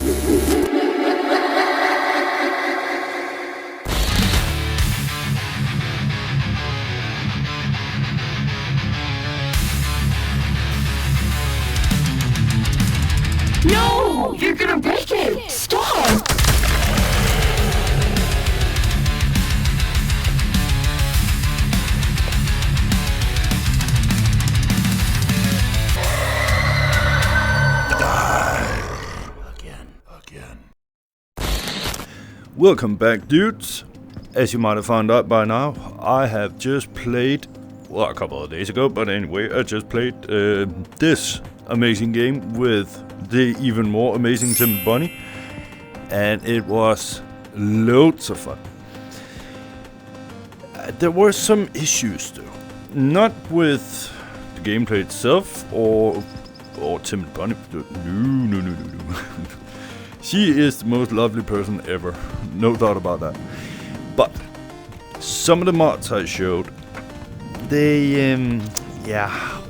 No! You're gonna break it! Stop! Welcome back, dudes. As you might have found out by now, I have just played, well, a couple of days ago, but anyway, I just played this amazing game with the even more amazing Tim Bunny, and it was loads of fun. There were some issues though, not with the gameplay itself or Tim and Bunny. No. She is the most lovely person ever, no doubt about that. But some of the mods I showed, they,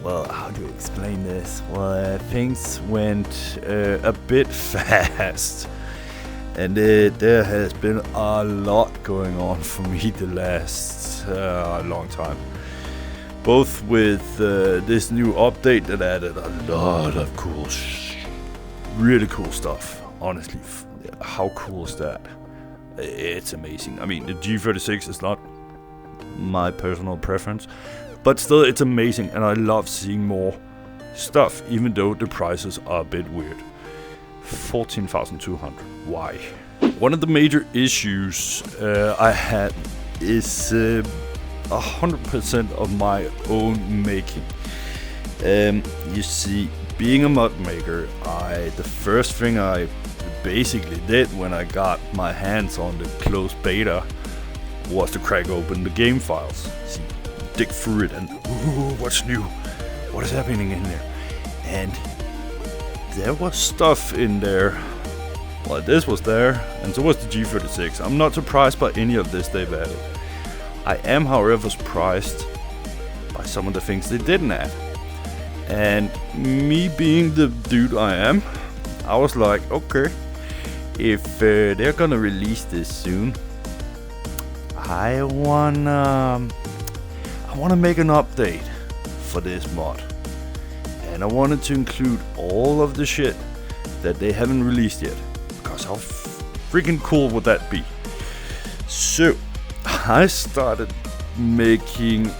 well, how do you explain this? Well, things went a bit fast. And there has been a lot going on for me the last long time. Both with this new update that added a lot of cool, really cool stuff. Honestly, how cool is that? It's amazing. I mean, the G36 is not my personal preference, but still it's amazing, and I love seeing more stuff, even though the prices are a bit weird. 14,200. Why? One of the major issues I had is 100% of my own making. You see, being a mod maker, the first thing I basically did when I got my hands on the closed beta was to crack open the game files, see, dig through it, and what's new? What is happening in there? And there was stuff in there. Well, this was there, and so was the G36. I'm not surprised by any of this they've added. I am, however, surprised by some of the things they didn't add. And me being the dude I am, I was like, okay, if they're gonna release this soon, I wanna make an update for this mod. And I wanted to include all of the shit that they haven't released yet, because how freaking cool would that be? So I started making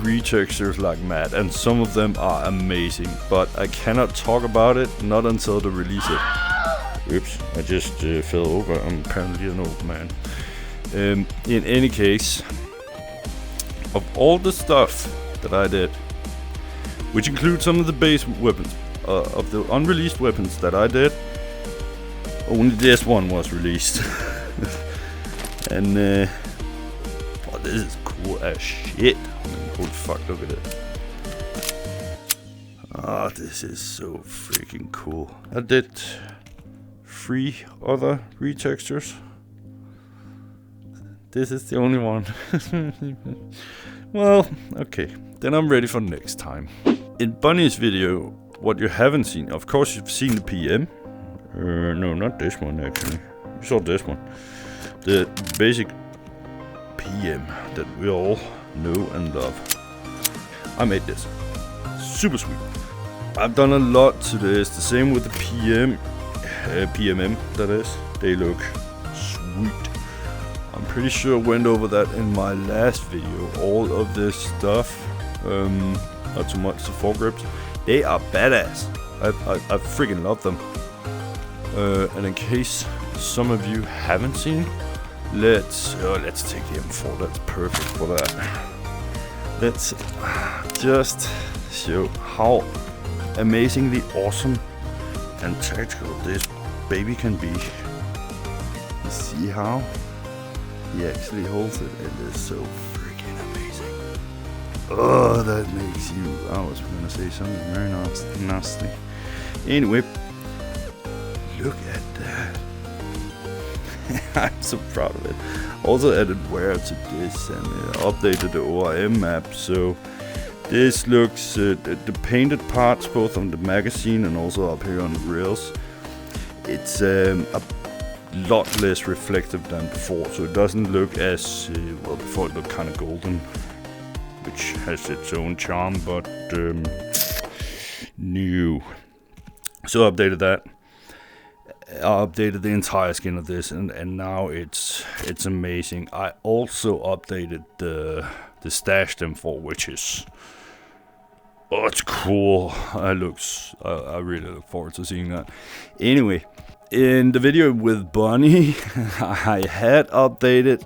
retextures like mad, and some of them are amazing, but I cannot talk about it, not until they release it. Oops, I just fell over. I'm apparently an old man. In any case, of all the stuff that I did, which includes some of the base weapons, of the unreleased weapons that I did, only this one was released. And oh, this is cool as shit. I mean, holy fuck, look at it. Ah, this is so freaking cool. I did 3 other retextures. This is the only one. Well, okay, then I'm ready for next time. In Bunny's video, what you haven't seen, of course you've seen the PM. No, not this one actually. You saw this one. The basic PM that we all know and love. I made this. Super sweet. I've done a lot to this. The same with the PMM, that is. They look sweet. I'm pretty sure I went over that in my last video. All of this stuff. Not too much the foregrips. They are badass. I freaking love them. And in case some of you haven't seen, let's take the M4. That's perfect for that. Let's just show how amazingly awesome and tactical this baby can be. You see how he actually holds it? It is so freaking amazing. Oh, that makes you... I was gonna say something very nasty. Anyway, look at that. I'm so proud of it. Also added wear to this and updated the ORM map, so this looks the painted parts both on the magazine and also up here on the rails. it's a lot less reflective than before, so it doesn't look as well. Before it looked kind of golden, which has its own charm, but new. So I updated that. I updated the entire skin of this, and now it's amazing. I also updated the stash them for, which is it's cool. I really look forward to seeing that. Anyway, in the video with Bunny, I had updated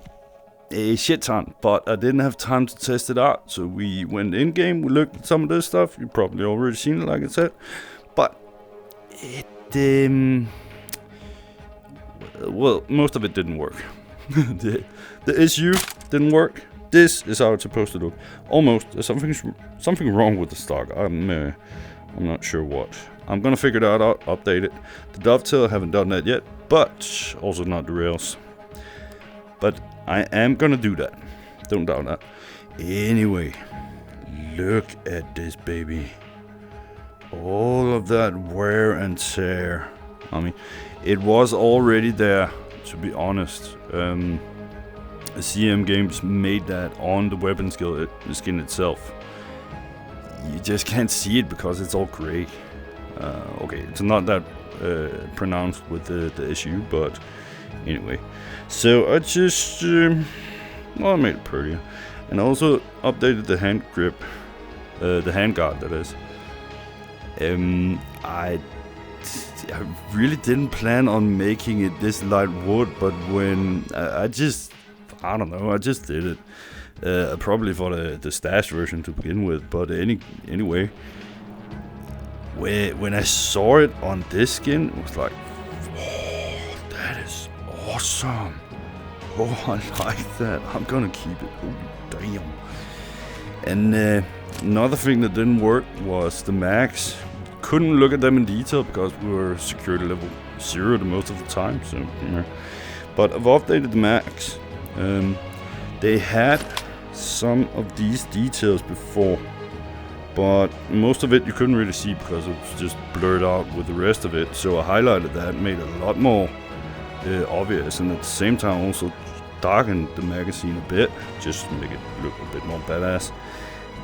a shit ton, but I didn't have time to test it out. So we went in game, we looked at some of this stuff. You've probably already seen it, like I said, but it well, most of it didn't work. the issue didn't work. This is how it's supposed to look. Almost. There's something wrong with the stock. I'm not sure what. I'm gonna figure that out. Update it. The dovetail, I haven't done that yet, but also not the rails. But I am gonna do that. Don't doubt that. Anyway, look at this baby. All of that wear and tear. I mean, it was already there, to be honest. CM Games made that on the weapon skin itself. You just can't see it because it's all gray. Okay, it's not that pronounced with the issue, but anyway. So I just, I made it prettier. And also updated the hand grip, the hand guard that is. I really didn't plan on making it this light wood, but when I just did it. Probably for the stash version to begin with, but anyway, when I saw it on this skin, it was like, oh, that is awesome. Oh, I like that. I'm gonna keep it. Oh, damn. And another thing that didn't work was the mags. Couldn't look at them in detail because we were security level 0 the most of the time. So, yeah. But I've updated the mags. They had some of these details before, but most of it you couldn't really see because it was just blurred out with the rest of it. So I highlighted that, made it a lot more obvious, and at the same time also darkened the magazine a bit, just to make it look a bit more badass.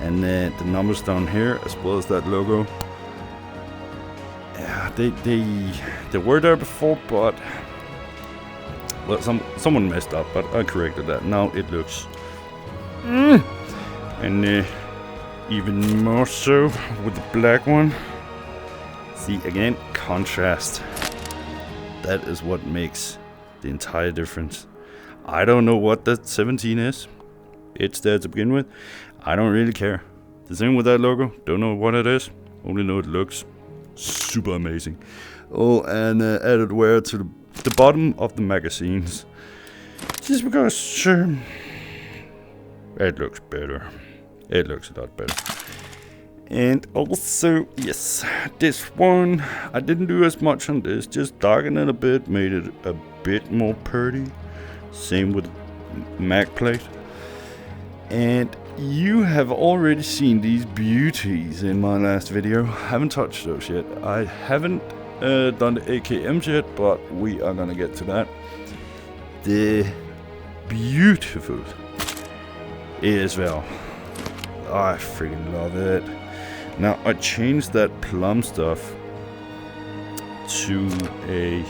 And the numbers down here, as well as that logo. Yeah, they were there before, but well, someone messed up, but I corrected that. Now it looks, and even more so with the black one. See, again, contrast. That is what makes the entire difference. I don't know what that 17 is. It's there to begin with. I don't really care. The same with that logo. Don't know what it is. Only know it looks super amazing. Oh, and added wear to the bottom of the magazines, just because it looks better. It looks a lot better. And also, yes, this one I didn't do as much on this. Just darkened it a bit, made it a bit more pretty. Same with mag plate. And you have already seen these beauties in my last video. I haven't touched those yet. I haven't done the AKMs yet, but we are gonna get to that. The beautiful ASL. I freaking love it. Now I changed that plum stuff to a,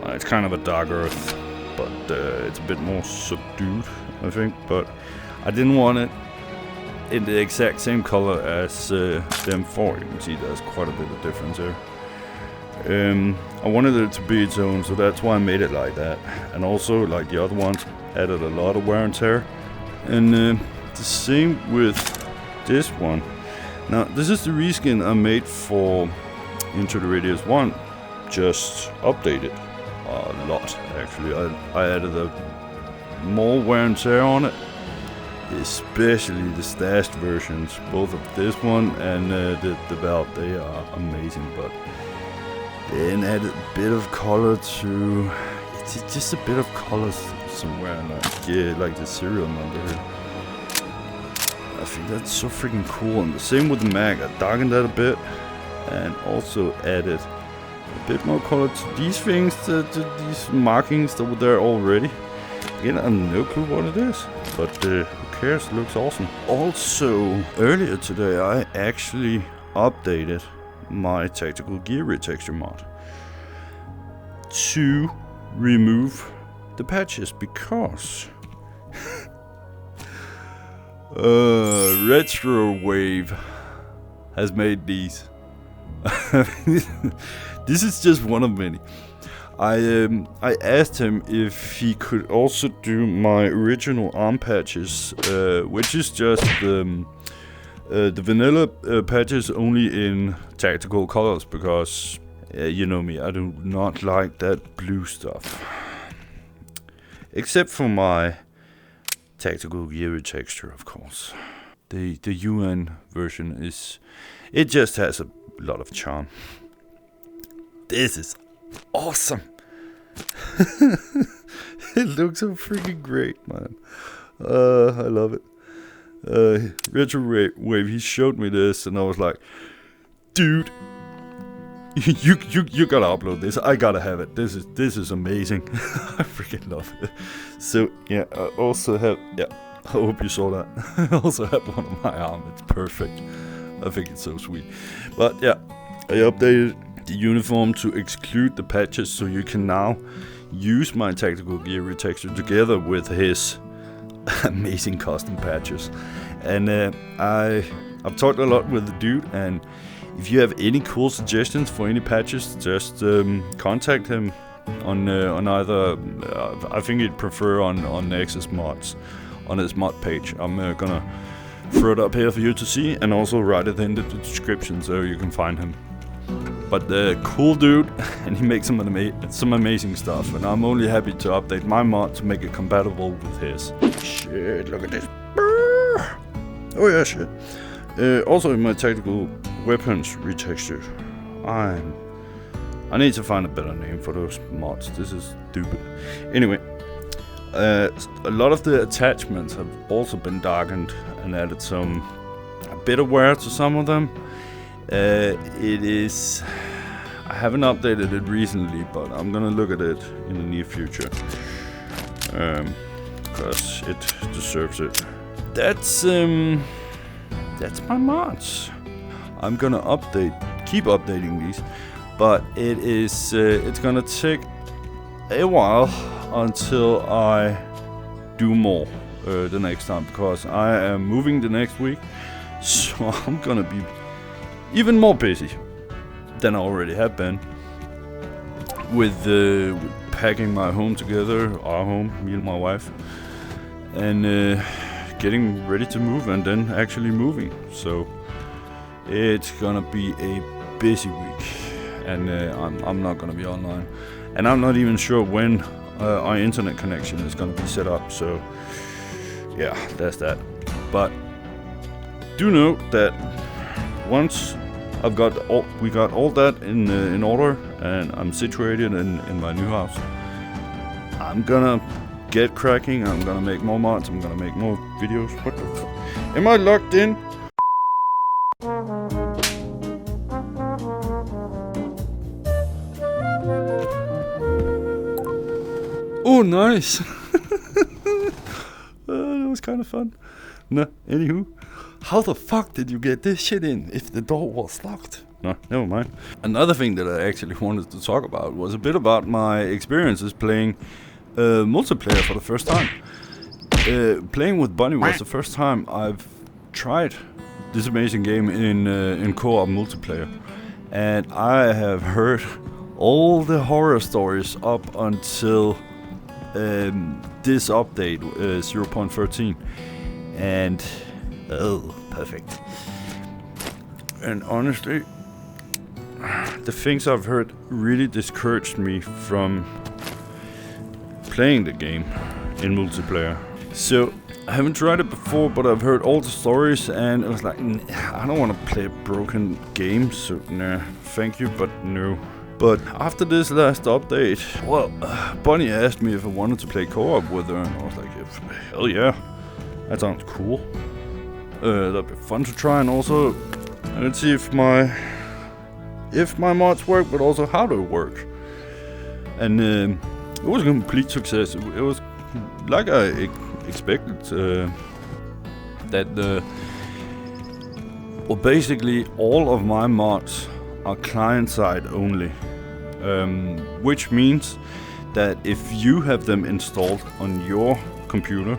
well, it's kind of a dark earth, but it's a bit more subdued, I think. But I didn't want it in the exact same color as the M4. You can see there's quite a bit of difference there. I wanted it to be its own, so that's why I made it like that. And also, like the other ones, added a lot of wear and tear. And the same with this one. Now, this is the reskin I made for Into the Radius 1. Just updated a lot, actually. I added more wear and tear on it. Especially the stashed versions, both of this one and the belt. They are amazing, but then added a bit of color to, it's just a bit of color somewhere, like the serial number here. I think that's so freaking cool. And the same with the mag. I darkened that a bit and also added a bit more color to these things, these markings that were there already. Again, I have no clue what it is, but who cares? It looks awesome. Also, earlier today I actually updated my Tactical Gear Retexture mod to remove the patches because Retrowave has made these. This is just one of many. I asked him if he could also do my original arm patches, which is just the vanilla patches only in tactical colors, because you know me, I do not like that blue stuff. Except for my Tactical Gear Retexture, of course. The UN version it just has a lot of charm. This is awesome. It looks so freaking great, man. I love it. Retrowave, he showed me this and I was like, dude, you gotta upload this. I gotta have it. This is amazing. I freaking love it. So yeah, I also have, yeah, I hope you saw that. I also have one on my arm. It's perfect. I think it's so sweet. But yeah, I updated the uniform to exclude the patches, so you can now use my Tactical Gear Retexture together with his amazing custom patches. And I've talked a lot with the dude, and if you have any cool suggestions for any patches, just contact him on either I think he'd prefer on Nexus mods, on his mod page. I'm gonna throw it up here for you to see, and also write it in the description so you can find him. But cool dude, and he makes some amazing stuff, and I'm only happy to update my mod to make it compatible with his. Shit, look at this. Oh yeah, shit. Also in my Tactical Weapons Retexture, I need to find a better name for those mods. This is stupid. Anyway, a lot of the attachments have also been darkened and added a bit of wear to some of them. I haven't updated it recently, but I'm gonna look at it in the near future, because it deserves it. That's my mods. I'm gonna keep updating these, but it's gonna take a while until I do more the next time, because I am moving the next week, so I'm gonna be even more busy than I already have been with packing my home together, our home, me and my wife, and getting ready to move, and then actually moving. So it's gonna be a busy week, and I'm not gonna be online, and I'm not even sure when our internet connection is gonna be set up. So yeah, that's that. But do note that once we got all that in order, and I'm situated in my new house, I'm gonna get cracking. I'm gonna make more mods. I'm gonna make more videos. What the fuck? Am I locked in? Oh, nice. That was kind of fun. No, anywho. How the fuck did you get this shit in if the door was locked? No, never mind. Another thing that I actually wanted to talk about was a bit about my experiences playing multiplayer for the first time. Playing with Bunny was the first time I've tried this amazing game in co-op multiplayer. And I have heard all the horror stories up until this update, 0.13. And oh, perfect. And honestly, the things I've heard really discouraged me from playing the game in multiplayer. So I haven't tried it before, but I've heard all the stories, and I was like, I don't want to play a broken game, so nah, thank you, but no. But after this last update, well, Bunny asked me if I wanted to play co-op with her, and I was like, hell yeah, that sounds cool. That'd be fun to try, and also let's see if if my mods work, but also how they work. And it was a complete success. It was like I expected that well, basically all of my mods are client-side only, which means that if you have them installed on your computer,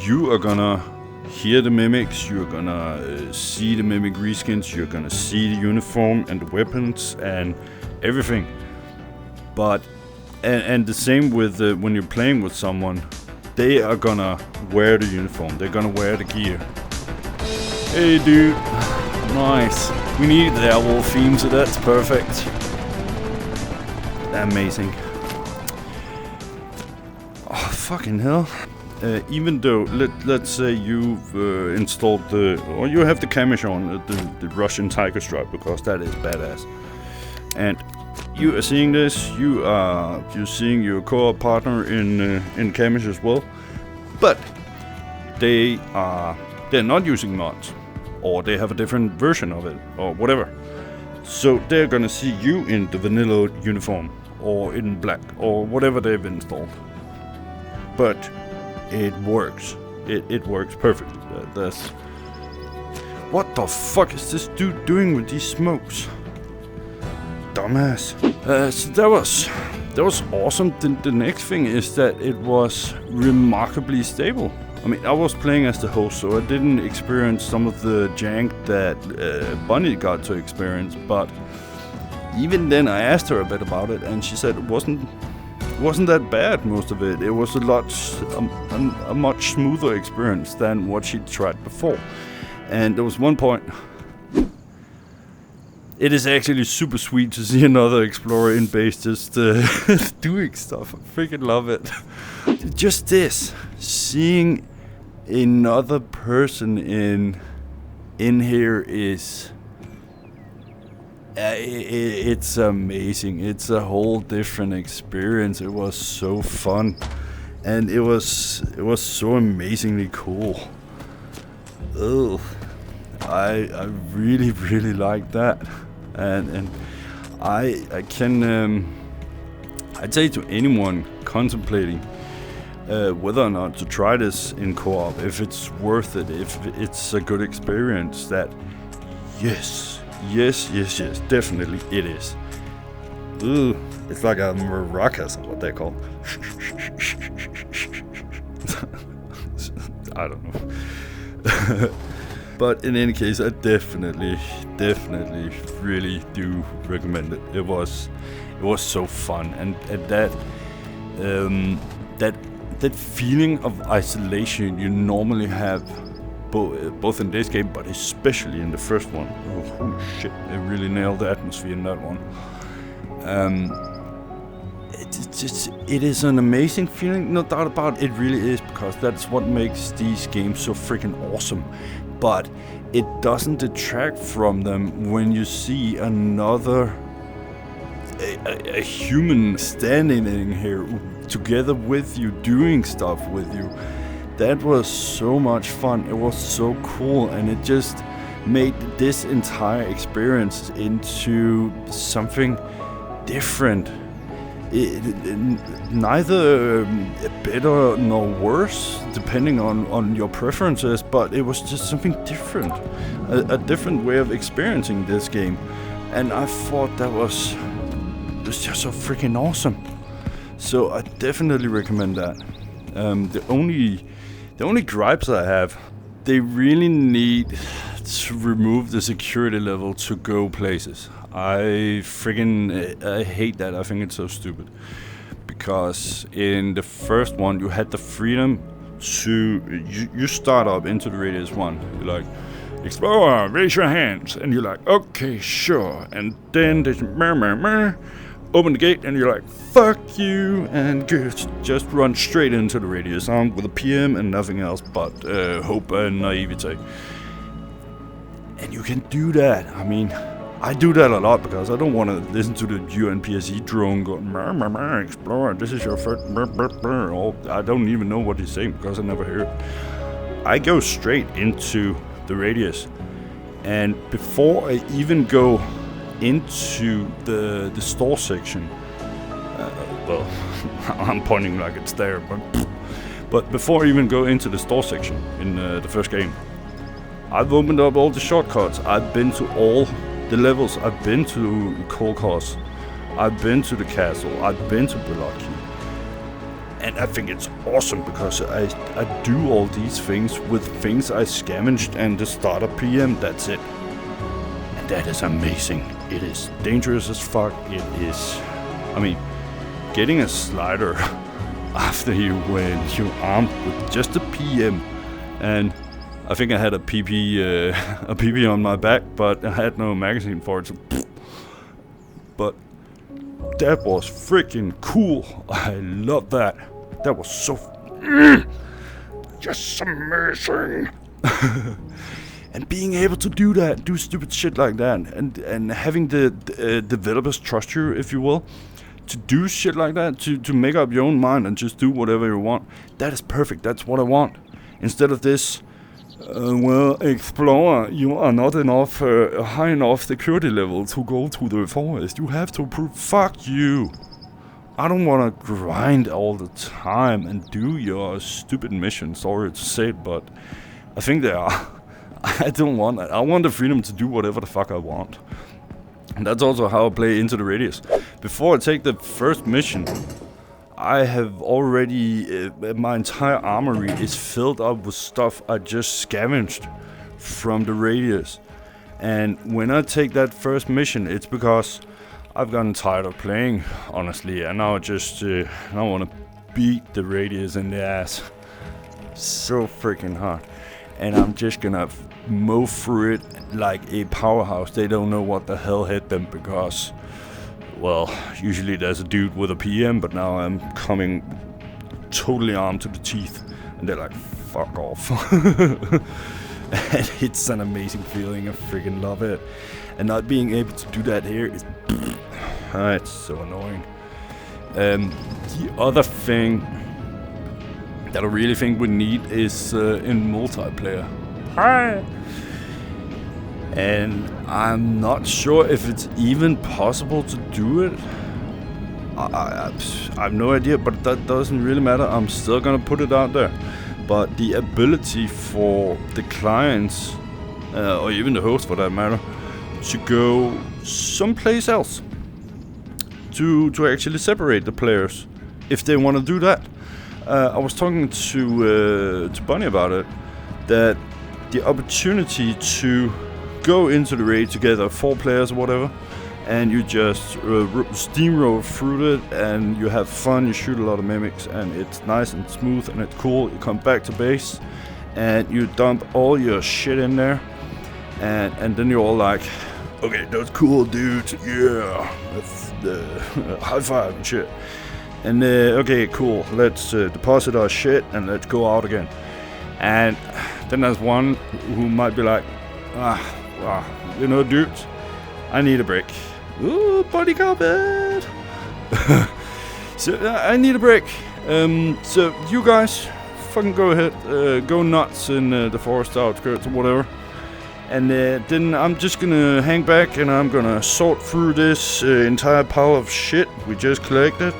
you are gonna hear the mimics, you're gonna see the mimic reskins, you're gonna see the uniform and the weapons and everything. But and the same with when you're playing with someone, they are gonna wear the uniform, they're gonna wear the gear. Hey dude, nice. We need the werewolf theme, so that's perfect. Amazing. Oh fucking hell. Even though, let's say you've installed or you have the Camish on, the Russian Tiger Stripe, because that is badass. And you are seeing this, you're seeing your co-op partner in Camish as well. But they're not using mods, or they have a different version of it, or whatever. So they're gonna see you in the vanilla uniform, or in black, or whatever they've installed. But it works. It works perfectly. That's... What the fuck is this dude doing with these smokes? Dumbass. So that was awesome. The next thing is that it was remarkably stable. I mean, I was playing as the host, so I didn't experience some of the jank that Bunny got to experience. But even then, I asked her a bit about it, and she said it wasn't that bad, most of it. It was a much smoother experience than what she'd tried before. And there was one point, it is actually super sweet to see another explorer in base just doing stuff. I freaking love it. Just this, seeing another person in here is... it's amazing. It's a whole different experience. It was so fun, and it was so amazingly cool. Ugh. I really like that, and I can I'd say to anyone contemplating whether or not to try this in co-op, if it's worth it, if it's a good experience, that yes, definitely it is. Ooh, it's like a maracas, what they call. I don't know. But in any case, I definitely really do recommend it. It was so fun, and that feeling of isolation you normally have both in this game, but especially in the first one. Oh, holy shit, they really nailed the atmosphere in that one. It is an amazing feeling, no doubt about it. It really is, because that's what makes these games so freaking awesome. But it doesn't detract from them when you see another a human standing in here together with you, doing stuff with you. That was so much fun. It was so cool, and it just made this entire experience into something different. Neither better nor worse, depending on your preferences, but it was just something different, a different way of experiencing this game, and I thought it was just so freaking awesome. So I definitely recommend that. The only gripes I have, they really need to remove the security level to go places. I hate that. I think it's so stupid. Because in the first one, you had the freedom to... You start up into the Radius 1. You're like, Explorer, raise your hands. And you're like, okay, sure. And then they open the gate, and you're like, fuck you, and just run straight into the Radius armed with a PM and nothing else but hope and naivete. And you can do that. I mean, I do that a lot because I don't want to listen to the UNPSE drone going, Explorer, this is your first, I don't even know what he's saying because I never hear it. I go straight into the Radius, and before I even go into the store section, well, I'm pointing like it's there, but before I even go into the store section in the first game, I've opened up all the shortcuts. I've been to all the levels. I've been to Kolkos. I've been to the castle. I've been to Belaki. And I think it's awesome because I do all these things with things I scavenged and the starter PM. That's it. And that is amazing. It is dangerous as fuck. It is... I mean, getting a slider after you when you're armed with just a PM, and I think I had a PP on my back, but I had no magazine for it. So but that was freaking cool. I love that. That was so just amazing. And being able to do that, do stupid shit like that, and having the developers trust you, if you will, to do shit like that, to make up your own mind and just do whatever you want. That is perfect. That's what I want. Instead of this, well, Explorer, you are not enough high enough security level to go to the forest. You have to prove. Fuck you. I don't want to grind all the time and do your stupid mission. Sorry to say it, but I think they are. I don't want that. I want the freedom to do whatever the fuck I want. And that's also how I play Into the Radius. Before I take the first mission, I have already... my entire armory is filled up with stuff I just scavenged from the Radius. And when I take that first mission, it's because I've gotten tired of playing, honestly. And now I just... I want to beat the Radius in the ass. So freaking hard. And I'm just gonna mow through it like a powerhouse. They don't know what the hell hit them because, well, usually there's a dude with a PM, but now I'm coming totally armed to the teeth, and they're like, fuck off. And it's an amazing feeling. I freaking love it. And not being able to do that here is, it's so annoying. The other thing that I really think we need is in multiplayer. Hi. And I'm not sure if it's even possible to do it. I have no idea, but that doesn't really matter. I'm still gonna put it out there. But the ability for the clients, or even the host for that matter, to go someplace else, to actually separate the players, if they want to do that. I was talking to Bunny about it, that the opportunity to go into the raid together, 4 players or whatever, and you just steamroll through it, and you have fun, you shoot a lot of mimics, and it's nice and smooth, and it's cool. You come back to base, and you dump all your shit in there, and then you're all like, okay, that's cool, dude, yeah, that's the high five and shit. And okay, cool, let's deposit our shit and let's go out again. And then there's one who might be like, you know, dude, I need a break. Ooh, body carpet. So I need a break. So you guys, fucking go ahead, go nuts in the forest outskirts or whatever. And then I'm just gonna hang back and I'm gonna sort through this entire pile of shit we just collected.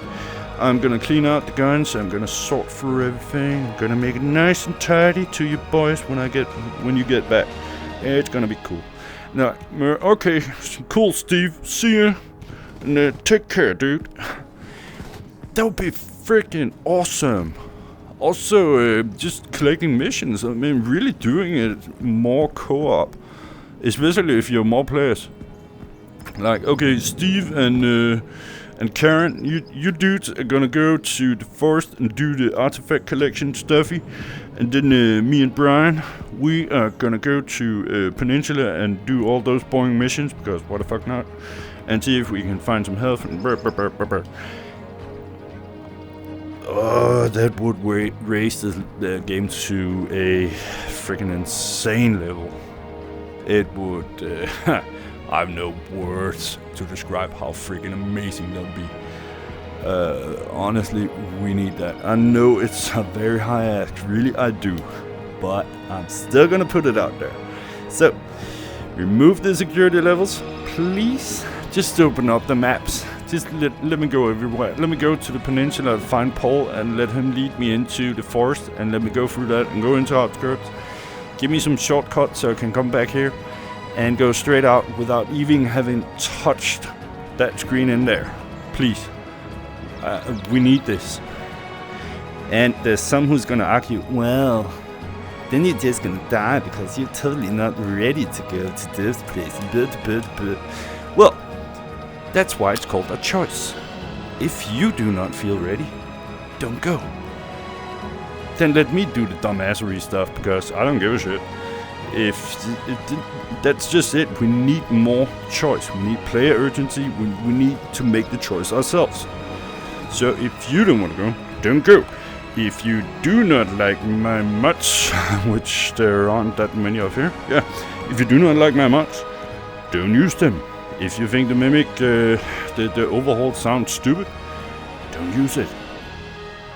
I'm gonna clean out the guns, I'm gonna sort through everything, I'm gonna make it nice and tidy to you boys when you get back. It's gonna be cool. Now, okay, cool, Steve, see ya, and take care, dude. That would be freaking awesome. Also, just collecting missions, I mean, really doing it more co-op, especially if you're more players. Like, okay, Steve and Karen, you dudes are gonna go to the forest and do the artifact collection stuffy. And then me and Brian, we are gonna go to Peninsula and do all those boring missions, because what the fuck not? And see if we can find some health and Oh, that would raise the game to a freaking insane level. It would... I have no words to describe how freaking amazing that would be. Honestly, we need that. I know it's a very high ask, really I do, but I'm still gonna put it out there. So, remove the security levels, please just open up the maps. Just let me go everywhere. Let me go to the peninsula, find Paul, and let him lead me into the forest, and let me go through that and go into outskirts. Give me some shortcuts so I can come back here and go straight out without even having touched that screen in there. Please. We need this. And there's some who's gonna argue, well, then you're just gonna die because you're totally not ready to go to this place. Well, that's why it's called a choice. If you do not feel ready, don't go. Then let me do the dumbassery stuff because I don't give a shit. That's just it. We need more choice. We need player urgency. We need to make the choice ourselves. So if you don't want to go, don't go. If you do not like my mods, which there aren't that many of here, yeah. If you do not like my mods, don't use them. If you think the mimic, the overhaul sounds stupid, don't use it.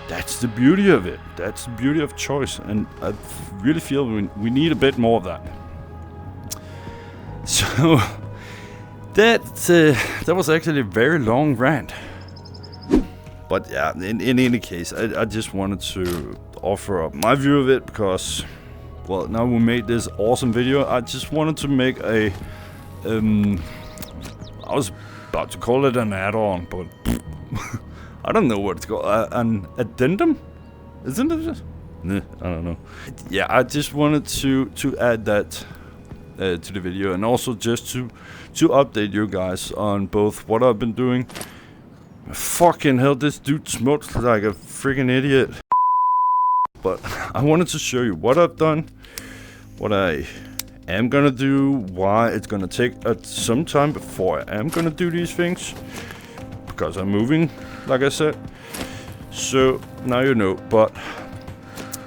That's the beauty of it. That's the beauty of choice, and I really feel we need a bit more of that. So that was actually a very long rant. But yeah, in any case, I just wanted to offer up my view of it because, well, now we made this awesome video. I just wanted to make a I was about to call it an add-on, but I don't know what it's called. An addendum? Isn't it? Nah, I don't know. Yeah, I just wanted to add that to the video, and also just to update you guys on both what I've been doing. Fucking hell, this dude smokes like a freaking idiot. But I wanted to show you what I've done, what I am gonna do, why it's gonna take some time before I am gonna do these things, because I'm moving, like I said. So now you know, but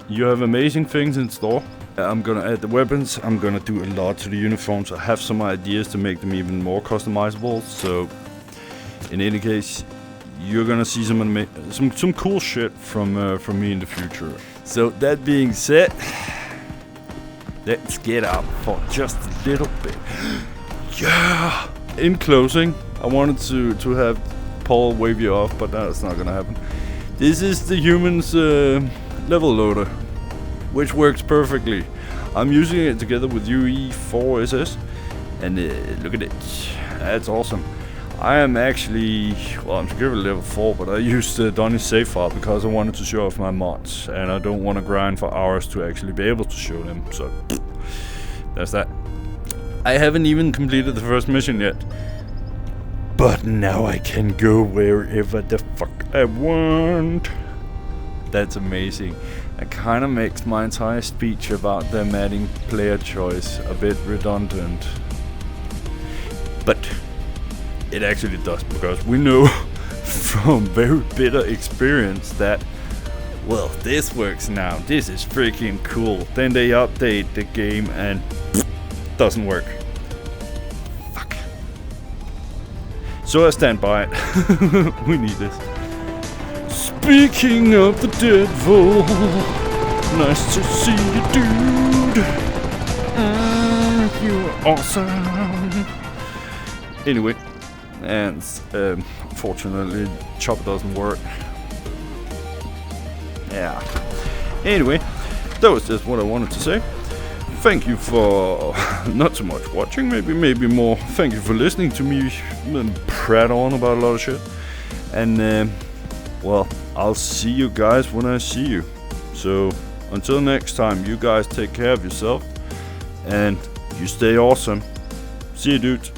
you have amazing things in store. I'm gonna add the weapons, I'm gonna do a lot to the uniforms. I have some ideas to make them even more customizable, so in any case, you're gonna see some cool shit from me in the future. So that being said, let's get out for just a little bit. Yeah. In closing, I wanted to have Paul wave you off, but that's not gonna happen. This is the humans level loader, which works perfectly. I'm using it together with UE4SS, and look at it. That's awesome. I am actually, well, I'm security level 4, but I used Donnie's save file because I wanted to show off my mods, and I don't want to grind for hours to actually be able to show them, so that's that. I haven't even completed the first mission yet, but now I can go wherever the fuck I want. That's amazing. It kind of makes my entire speech about them adding player choice a bit redundant, but it actually does, because we know from very bitter experience that, well, this works now, this is freaking cool. Then they update the game and doesn't work. Fuck. So I stand by it. We need this. Speaking of the devil, nice to see you, dude. You're awesome. Anyway. And unfortunately, chopper doesn't work. Yeah. Anyway, that was just what I wanted to say. Thank you for not so much watching, maybe more. Thank you for listening to me prat on about a lot of shit. And well, I'll see you guys when I see you. So until next time, you guys take care of yourself and you stay awesome. See you, dudes.